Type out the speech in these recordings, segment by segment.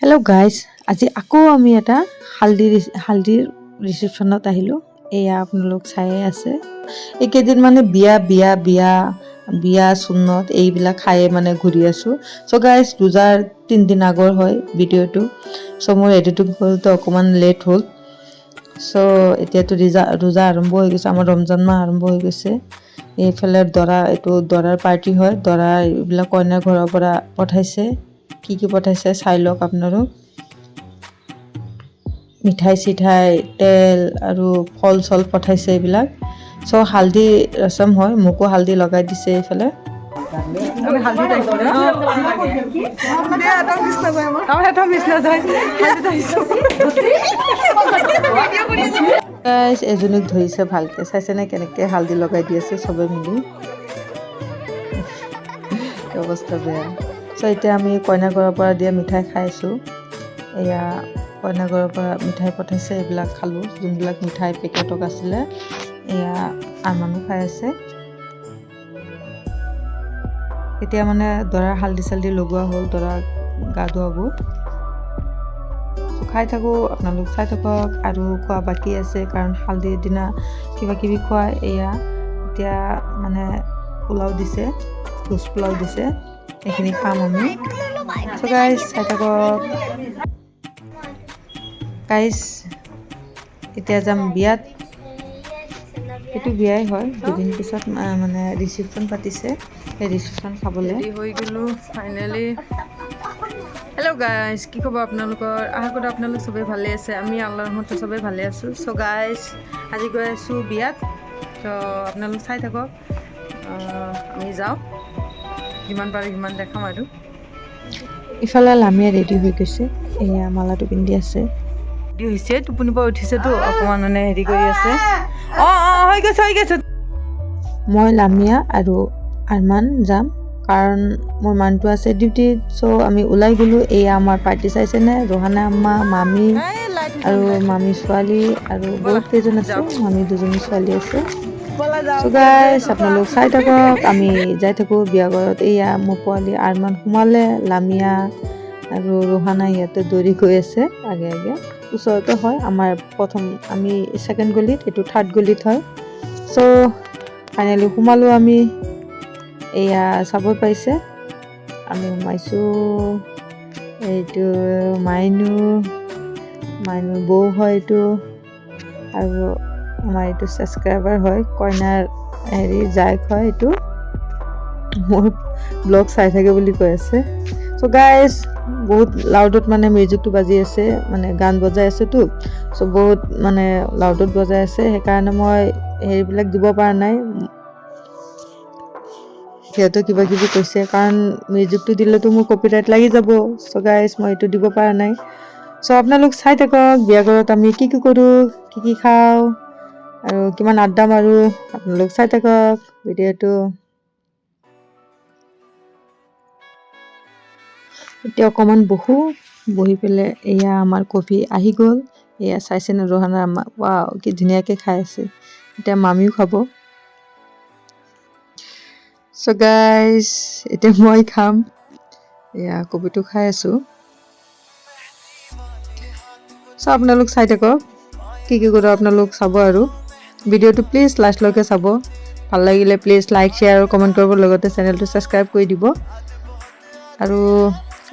Hello' guys, আজি আকৌ আমি এটা হালদিৰ ৰিচেপশ্যনত আহিলোঁ। এয়া আপোনালোক চায়ে আছে। এইকেইদিন মানে বিয়া বিয়া বিয়া বিয়া চুন্নত এইবিলাক খায়ে মানে ঘূৰি আছোঁ। চ' গাইজ, ৰোজাৰ 3 দিন আগৰ হয় ভিডিঅ'টো। চ' মোৰ এডিটিং কৰোঁতে অকণমান লেট হ'ল। চ' এতিয়াতো ৰোজা আৰম্ভ হৈ গৈছে, আমাৰ ৰমজান মাহ আৰম্ভ হৈ গৈছে। এইফালে দৰাৰ পাৰ্টি হয়। দৰা এইবিলাক কইনাৰ ঘৰৰ পৰা পঠাইছে। কি পঠাইছে চাই লওক আপোনালোক। মিঠাই চিঠাই, তেল আৰু ফল চল পঠাইছে এইবিলাক। চ' হালধি ৰচম হয়, মোকো হালধি লগাই দিছে এইফালে। এজনীক ধৰিছে ভালকে, চাইছেনে কেনেকে হালধি লগাই দি আছে চবে মিলি। অৱস্থা বেয়া। চ' এতিয়া আমি কইনা ঘৰৰ পৰা দিয়া মিঠাই খাই আছোঁ। এয়া কইনা ঘৰৰ পৰা মিঠাই পঠাইছে, এইবিলাক খালোঁ। যোনবিলাক মিঠাই পেকেটক আছিলে এয়া আৰমানো খাই আছে। এতিয়া মানে দৰাৰ হালধি চালধি লগোৱা হ'ল, দৰাক গা ধুৱাব। খাই থাকোঁ, আপোনালোক চাই থাকক। আৰু খোৱা বাকী আছে, কাৰণ হালধিৰ দিনা কিবা কিবি খোৱাই। এয়া এতিয়া মানে পোলাও দিছে, ভোজ পোলাও দিছে, এইখিনি খাম আমি। চ' গাইজ চাই থাকক। গাইজ এতিয়া যাম বিয়াত। এইটো বিয়াই হয়, দুদিন পিছত মানে ৰিচিপশ্যন পাতিছে। সেই ৰিচিপশ্যন খাবলৈ ৰেডি হৈ গ'লোঁ ফাইনেলি। হেল্ল' গাইজ, কি খবৰ আপোনালোকৰ? আশা কৰোঁ আপোনালোক চবেই ভালে আছে। আমি আল্লাহৰ ৰহমতে চবেই ভালে আছোঁ। চ' গাইজ আজি গৈ আছোঁ বিয়াত। চ' আপোনালোক চাই থাকক। আমি যাওঁ, যিমান পাৰোঁ সিমান দেখাম আৰু। ইফালে লামিয়া ৰেডি হৈ গৈছে, এয়া মালাটো পিন্ধি আছে। ৰেডি হৈছে, টোপনিৰ পৰা উঠিছেতো অকণমান মানে হেৰি কৰি আছে। হৈ গৈছে। মই লামিয়া আৰু আৰমান যাম, কাৰণ মোৰ মানুহটো আছে ডিউটিত। চ' আমি ওলাই গ'লোঁ। এয়া আমাৰ পাৰ্টি চাইছেনে, ৰোহানা আম্মা, মামী আৰু মামী ছোৱালী আৰু বহুত কেইজন আছে। মামী দুজনী ছোৱালী আছে। চ' গাইজ আপোনালোক চাই থাকক। আমি যাই থাকোঁ বিয়া ঘৰত। এয়া মোৰ পোৱালি আৰমান সোমালে, লামিয়া আৰু ৰোহানা ইয়াতে দৌৰি গৈ আছে আগে আগে। ওচৰতে হয় আমাৰ আমি ছেকেণ্ড গলিত, এইটো থাৰ্ড গলিত হয়। চ' ফাইনেলি সোমালোঁ আমি। এয়া চাব পাইছে, আমি সোমাইছোঁ। এইটো মাইনু বৌ হয় এইটো, আৰু আমাৰ এইটো ছাবস্ক্ৰাইবাৰ হয়, কইনাৰ জায়েক হয় এইটো। মোৰ ব্লগ চাই থাকে বুলি কৈ আছে। চ' গাইজ বহুত লাউডত মানে মিউজিকটো বাজি আছে, মানে গান বজাই আছেতো। চ' বহুত মানে লাউডত বজাই আছে, সেইকাৰণে মই হেৰিবিলাক দিব পৰা নাই। সিহঁতে কিবা কিবি কৈছে, কাৰণ মিউজিকটো দিলেতো মোৰ কপিৰাইট লাগি যাব। চ' গাইজ মই এইটো দিব পৰা নাই। চ' আপোনালোক চাই থাকক বিয়া ঘৰত আমি কি কৰোঁ, কি খাওঁ আৰু কিমান আড্ডা মাৰোঁ। আপোনালোক চাই থাকক ভিডিঅ'টো। এতিয়া অকণমান বহি পেলাই এয়া আমাৰ কফি আহি গ'ল। এয়া চাইছেনে ৰোহানা আম্মা, ৱাও কি ধুনীয়াকৈ খাই আছে। এতিয়া মামীও খাব। চ' গাইজ এতিয়া মই খাম। এয়া কফিটো খাই আছোঁ। চ' আপোনালোক চাই থাকক, কি কৰোঁ আপোনালোক চাব আৰু ভিডিঅ'টো প্লিজ লাষ্টলৈকে চাব। ভাল লাগিলে প্লিজ লাইক, শ্বেয়াৰ আৰু কমেণ্ট কৰিব, লগতে চেনেলটো ছাবস্ক্ৰাইব কৰি দিব। আৰু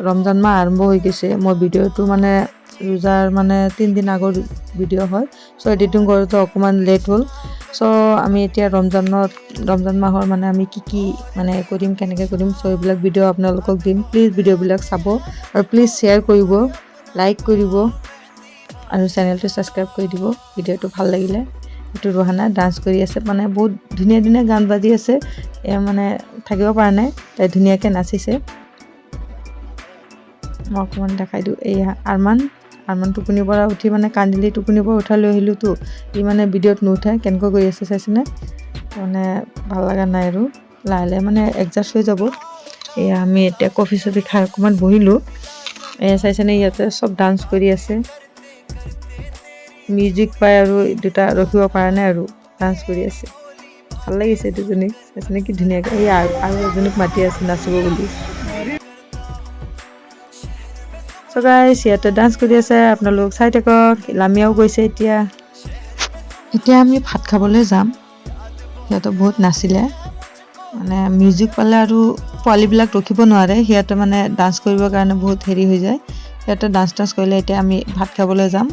ৰমজান মাহ আৰম্ভ হৈ গৈছে। মই ভিডিঅ'টো মানে ৰোজাৰ মানে 3 দিন আগৰ ভিডিঅ' হয়। চ' এডিটিং কৰোঁতে অকণমান লেট হ'ল। চ' আমি এতিয়া ৰমজান মাহৰ মানে আমি কি মানে কৰিম, কেনেকৈ কৰিম, চ' এইবিলাক ভিডিঅ' আপোনালোকক দিম। প্লিজ ভিডিঅ'বিলাক চাব আৰু প্লিজ শ্বেয়াৰ কৰিব, লাইক কৰিব আৰু চেনেলটো ছাবস্ক্ৰাইব কৰি দিব ভিডিঅ'টো ভাল লাগিলে। এইটো ৰোহানা ডান্স কৰি আছে, মানে বহুত ধুনীয়া ধুনীয়া গান বাজি আছে। এয়া মানে থাকিব পৰা নাই, তাই ধুনীয়াকৈ নাচিছে। মই অকণমান দেখাই দিওঁ। এয়া আৰমান টোপনিৰ পৰা উঠি মানে কান্দিলি, টোপনিৰ পৰা উঠাই লৈ আহিলোঁতো, ই মানে ভিডিঅ'ত নুঠায়, কেনেকৈ কৰি আছে চাইছেনে। মানে ভাল লগা নাই আৰু লাহে লাহে মানে এডজাষ্ট হৈ যাব। এয়া আমি এতিয়া কফি চফি খাই অকণমান বহিলোঁ। এয়া চাইছেনে, ইয়াতে চব ডান্স কৰি আছে। মিউজিক পাই আৰু দুটা ৰখিব পৰা নাই আৰু ডান্স কৰি আছে। ভাল লাগিছে দুজনীক, চাইছেনে কি ধুনীয়াকৈ। আৰু এজনীক মাতি আছে নাচিব বুলি। চ' গাইছ সিহঁতে ডান্স কৰি আছে, আপোনালোক চাই থাকক। লামিয়াও গৈছে এতিয়া আমি ভাত খাবলৈ যাম। সিহঁতে বহুত নাছিলে, মানে মিউজিক পালে আৰু পোৱালিবিলাক ৰখিব নোৱাৰে, সিহঁতে মানে ডান্স কৰিবৰ কাৰণে বহুত হেৰি হৈ যায়। সিহঁতে ডান্স কৰিলে। এতিয়া আমি ভাত খাবলৈ যাম।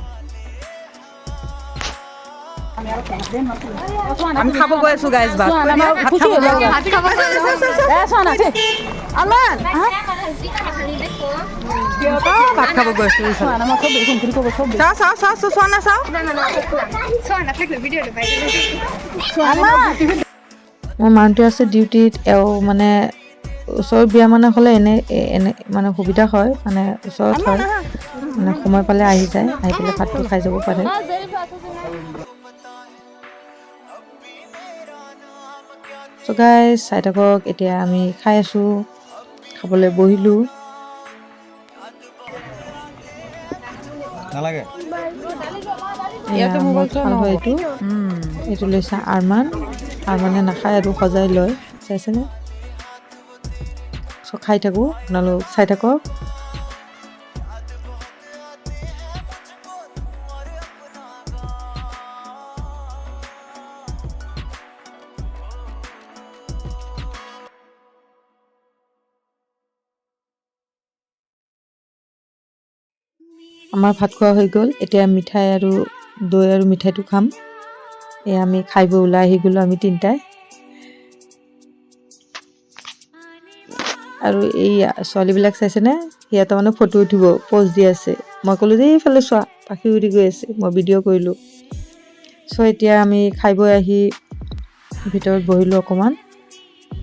আমি খাব গৈ আছো গাইজ, ভাত খাব গৈ আছো। মোৰ মানুহটো আছে ডিউটিত, মানে ওচৰৰ বিয়া মানে হ'লে এনে মানে সুবিধা হয়, মানে ওচৰত হয়, মানে সময় পালে আহি যায়, আহি পেলাই ভাতটো খাই যাব পাৰে। চ' গাইজ চাই থাকক, এতিয়া আমি খাই আছো, খাবলৈ বহিলো। এইটো লৈছে আৰমানে নাখায় আৰু সজাই লয়, চাইছেনে? চ' খাই থাকো, আপোনালোক চাই থাকক। আমাৰ ভাত খোৱা হৈ গ'ল, এতিয়া মিঠাই আৰু দৈ আৰু মিঠাইটো খাম। এয়া আমি খাই বৈ ওলাই আহি গ'লো আমি তিনিটাই। আৰু এই ছোৱালীবিলাক চাইছেনে? সিহঁতে মানে ফটো উঠিব প'জ দি আছে। মই ক'লোঁ যে এইফালে চোৱা, পাখি উৰি গৈ আছে, মই ভিডিঅ' কৰিলোঁ। চ' এতিয়া আমি খাই বৈ আহি ভিতৰত বহিলোঁ অকণমান।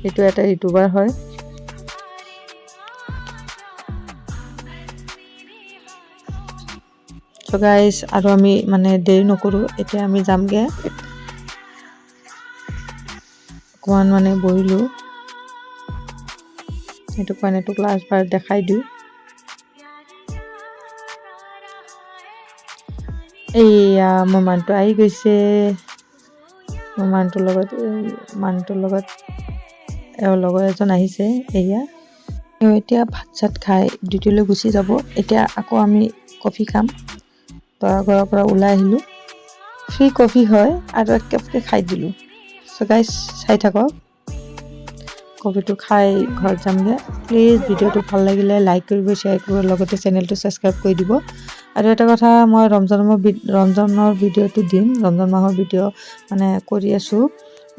এইটো এটা ইউটিউবাৰ হয়। চ' গাইজ আৰু আমি মানে দেৰি নকৰোঁ, এতিয়া আমি যামগৈ। অকণমান মানে বহিলোঁ, সেইটো কাৰণে তোক লাষ্টবাৰ দেখাই দিওঁ। এইয়া মোৰ মানুহটো আহি গৈছে, মোৰ মানুহটোৰ লগত এওঁৰ লগৰ এজন আহিছে। এতিয়া ভাত চাত খাই ডিউটিলৈ গুচি যাব। এতিয়া আকৌ আমি কফি খাম। তৰা ঘৰৰ পৰা ওলাই আহিলোঁ, ফ্ৰী কফি হয়, আৰু এক কাপকৈ খাই দিলোঁ। চ' গাইজ চাই থাকক, কফিটো খাই ঘৰত যামগৈ। প্লিজ ভিডিঅ'টো ভাল লাগিলে লাইক কৰিব, শ্বেয়াৰ কৰিব, লগতে চেনেলটো ছাবস্ক্ৰাইব কৰি দিব। আৰু এটা কথা, মই ৰমজানৰ ভিডিঅ'টো দিম, ৰমজান মাহৰ ভিডিঅ' মানে কৰি আছোঁ,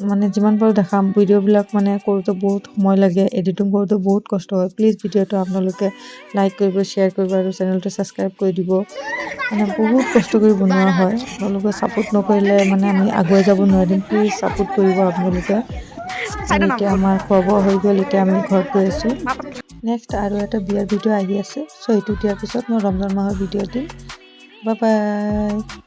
মানে যিমান পাৰোঁ দেখাম। ভিডিঅ'বিলাক মানে কৰোঁতে বহুত সময় লাগে, এডিটিং কৰোঁতে বহুত কষ্ট হয়। প্লিজ ভিডিঅ'টো আপোনালোকে লাইক কৰিব, শ্বেয়াৰ কৰিব, আৰু চেনেলটো ছাবস্ক্ৰাইব কৰি দিব। মানে বহুত কষ্ট কৰি বনোৱা হয়, আপোনালোকে ছাপোৰ্ট নকৰিলে মানে আমি আগুৱাই যাব নোৱাৰিম। প্লিজ ছাপোৰ্ট কৰিব আপোনালোকে। আৰু এতিয়া আমাৰ খোৱা বোৱা হৈ গ'ল, এতিয়া আমি ঘৰত গৈ আছোঁ। নেক্সট আৰু এটা বিয়াৰ ভিডিঅ' আহি আছে, চ' সেইটো দিয়াৰ পিছত মই ৰমজান মাহৰ ভিডিঅ' দিম। Bye bye.